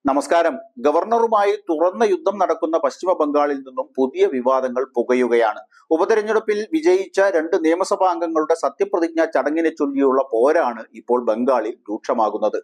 നമസ്കാരം. ഗവർണറുമായി തുറന്ന യുദ്ധം നടക്കുന്ന പശ്ചിമ ബംഗാളിൽ നിന്നും പുതിയ വിവാദങ്ങൾ പുകയുകയാണ്. ഉപതെരഞ്ഞെടുപ്പിൽ വിജയിച്ച 2 നിയമസഭാ അംഗങ്ങളുടെ സത്യപ്രതിജ്ഞാ ചടങ്ങിനെ ചൊല്ലിയുള്ള പോരാണ് ഇപ്പോൾ ബംഗാളിൽ രൂക്ഷമാകുന്നത്.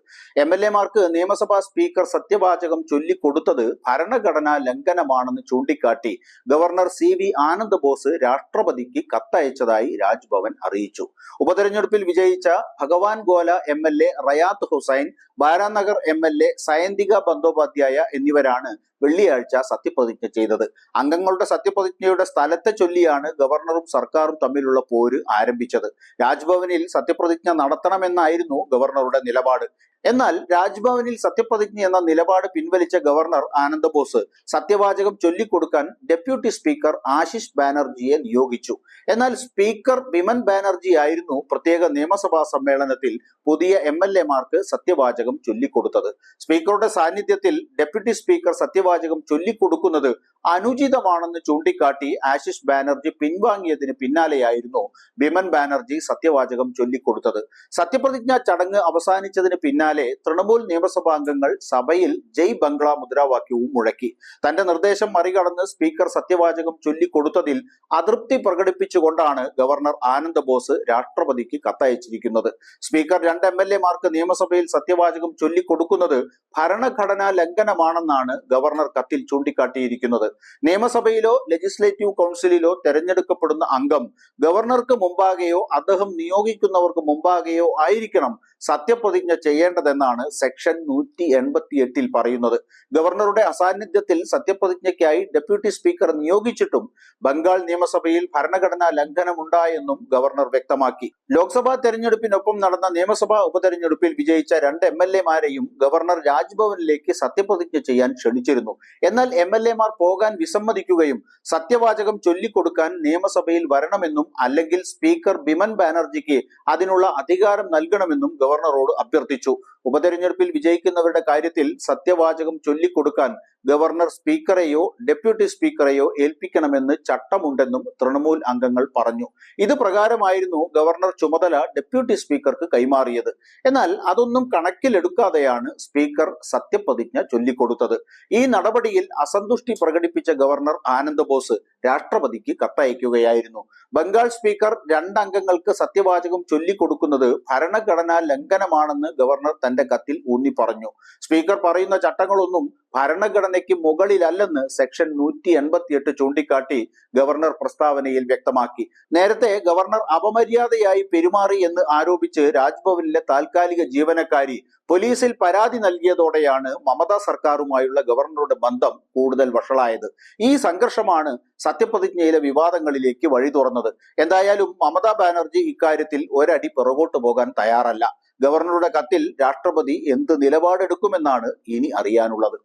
MLA-മാർക്ക് നിയമസഭാ സ്പീക്കർ സത്യവാചകം ചൊല്ലിക്കൊടുത്തത് ഭരണഘടനാ ലംഘനമാണെന്ന് ചൂണ്ടിക്കാട്ടി ഗവർണർ CV ആനന്ദ് ബോസ് രാഷ്ട്രപതിക്ക് കത്തയച്ചതായി രാജ്ഭവൻ അറിയിച്ചു. ഉപതെരഞ്ഞെടുപ്പിൽ വിജയിച്ച ഭഗവാൻ ഗോല MLA റയാത്ത് ഹുസൈൻ, ബാരാനഗർ MLA സയന്തിക ബന്ദോപാധ്യായ എന്നിവരാണ് വെള്ളിയാഴ്ച സത്യപ്രതിജ്ഞ ചെയ്തത്. അംഗങ്ങളുടെ സത്യപ്രതിജ്ഞയുടെ സ്ഥലത്തെ ചൊല്ലിയാണ് ഗവർണറും സർക്കാരും തമ്മിലുള്ള പോര് ആരംഭിച്ചത്. രാജ്ഭവനിൽ സത്യപ്രതിജ്ഞ നടത്തണമെന്നായിരുന്നു ഗവർണറുടെ നിലപാട്. എന്നാൽ രാജ്ഭവനിൽ സത്യപ്രതിജ്ഞ എന്ന നിലപാട് പിൻവലിച്ച ഗവർണർ ആനന്ദ് ബോസ് സത്യവാചകം ചൊല്ലിക്കൊടുക്കാൻ ഡെപ്യൂട്ടി സ്പീക്കർ ആശിഷ് ബാനർജിയെ നിയോഗിച്ചു. എന്നാൽ സ്പീക്കർ ബിമൻ ബാനർജി ആയിരുന്നു പ്രത്യേക നിയമസഭാ സമ്മേളനത്തിൽ പുതിയ MLA-മാർക്ക് സത്യവാചകം ചൊല്ലിക്കൊടുത്തത്. സ്പീക്കറുടെ സാന്നിധ്യത്തിൽ ഡെപ്യൂട്ടി സ്പീക്കർ സത്യവാചകം ചൊല്ലിക്കൊടുക്കുന്നത് അനുചിതമാണെന്ന് ചൂണ്ടിക്കാട്ടി ആശിഷ് ബാനർജി പിൻവാങ്ങിയതിന് പിന്നാലെയായിരുന്നു ബിമൻ ബാനർജി സത്യവാചകം ചൊല്ലിക്കൊടുത്തത്. സത്യപ്രതിജ്ഞാ ചടങ്ങ് അവസാനിച്ചതിന് പിന്നാലെ തൃണമൂൽ നിയമസഭാ അംഗങ്ങൾ സഭയിൽ ജയ് ബംഗ്ല മുദ്രാവാക്യവും മുഴക്കി. തന്റെ നിർദ്ദേശം മറികടന്ന് സ്പീക്കർ സത്യവാചകം ചൊല്ലിക്കൊടുത്തതിൽ അതൃപ്തി പ്രകടിപ്പിച്ചുകൊണ്ടാണ് ഗവർണർ ആനന്ദ് ബോസ് രാഷ്ട്രപതിക്ക് കത്തയച്ചിരിക്കുന്നത്. സ്പീക്കർ 2 MLA-മാർക്ക് നിയമസഭയിൽ സത്യവാചകം ചൊല്ലിക്കൊടുക്കുന്നത് ഭരണഘടനാ ലംഘനമാണെന്നാണ് ഗവർണർ കത്തിൽ ചൂണ്ടിക്കാട്ടിയിരിക്കുന്നത്. നിയമസഭയിലോ ലെജിസ്ലേറ്റീവ് കൗൺസിലിലോ തെരഞ്ഞെടുക്കപ്പെടുന്ന അംഗം ഗവർണർക്ക് മുമ്പാകെയോ അദ്ദേഹം നിയോഗിക്കുന്നവർക്ക് മുമ്പാകെയോ ആയിരിക്കണം സത്യപ്രതിജ്ഞ ചെയ്യേണ്ടതെന്നാണ് സെക്ഷൻ 188 പറയുന്നത്. ഗവർണറുടെ അസാന്നിധ്യത്തിൽ സത്യപ്രതിജ്ഞയ്ക്കായി ഡെപ്യൂട്ടി സ്പീക്കർ നിയോഗിച്ചിട്ടും ബംഗാൾ നിയമസഭയിൽ ഭരണഘടനാ ലംഘനം ഉണ്ടായെന്നും ഗവർണർ വ്യക്തമാക്കി. ലോക്സഭാ തെരഞ്ഞെടുപ്പിനൊപ്പം നടന്ന നിയമസഭാ ഉപതെരഞ്ഞെടുപ്പിൽ വിജയിച്ച 2 MLA-മാരെയും ഗവർണർ രാജ്ഭവനിലേക്ക് സത്യപ്രതിജ്ഞ ചെയ്യാൻ ക്ഷണിച്ചിരുന്നു. എന്നാൽ MLA-മാർ പോകാൻ വിസമ്മതിക്കുകയും സത്യവാചകം ചൊല്ലിക്കൊടുക്കാൻ നിയമസഭയിൽ വരണമെന്നും അല്ലെങ്കിൽ സ്പീക്കർ ബിമൻ ബാനർജിക്ക് അതിനുള്ള അധികാരം നൽകണമെന്നും ഗവർണറോട് അഭ്യർത്ഥിച്ചു. ഉപതെരഞ്ഞെടുപ്പിൽ വിജയിക്കുന്നവരുടെ കാര്യത്തിൽ സത്യവാചകം ചൊല്ലിക്കൊടുക്കാൻ ഗവർണർ സ്പീക്കറെയോ ഡെപ്യൂട്ടി സ്പീക്കറെയോ ഏൽപ്പിക്കണമെന്ന് ചട്ടമുണ്ടെന്നും തൃണമൂൽ അംഗങ്ങൾ പറഞ്ഞു. ഇത് പ്രകാരമായിരുന്നു ഗവർണർ ചുമതല ഡെപ്യൂട്ടി സ്പീക്കർക്ക് കൈമാറിയത്. എന്നാൽ അതൊന്നും കണക്കിലെടുക്കാതെയാണ് സ്പീക്കർ സത്യപ്രതിജ്ഞ ചൊല്ലിക്കൊടുത്തത്. ഈ നടപടിയിൽ അസന്തുഷ്ടി പ്രകടിപ്പിച്ച ഗവർണർ ആനന്ദ് ബോസ് രാഷ്ട്രപതിക്ക് കത്തയക്കുകയായിരുന്നു. ബംഗാൾ സ്പീക്കർ 2 അംഗങ്ങൾക്ക് സത്യവാചകം ചൊല്ലിക്കൊടുക്കുന്നത് ഭരണഘടനാ ലംഘനമാണെന്ന് ഗവർണർ തന്റെ കത്തിൽ ഊന്നി പറഞ്ഞു. സ്പീക്കർ പറയുന്ന ചട്ടങ്ങളൊന്നും ഭരണഘടനയ്ക്ക് മുകളിലല്ലെന്ന് സെക്ഷൻ 188 ചൂണ്ടിക്കാട്ടി ഗവർണർ പ്രസ്താവനയിൽ വ്യക്തമാക്കി. നേരത്തെ ഗവർണർ അപമര്യാദയായി പെരുമാറി എന്ന് ആരോപിച്ച് രാജ്ഭവനിലെ താൽക്കാലിക ജീവനക്കാരി പോലീസിൽ പരാതി നൽകിയതോടെയാണ് മമതാ സർക്കാരുമായുള്ള ഗവർണറുടെ ബന്ധം കൂടുതൽ വഷളായത്. ഈ സംഘർഷമാണ് സത്യപ്രതിജ്ഞയിലെ വിവാദങ്ങളിലേക്ക് വഴി തുറന്നത്. എന്തായാലും മമതാ ബാനർജി ഇക്കാര്യത്തിൽ ഒരടി പിറകോട്ട് പോകാൻ തയ്യാറല്ല. ഗവർണറുടെ കത്തിൽ രാഷ്ട്രപതി എന്ത് നിലപാടെടുക്കുമെന്നാണ് ഇനി അറിയാനുള്ളത്.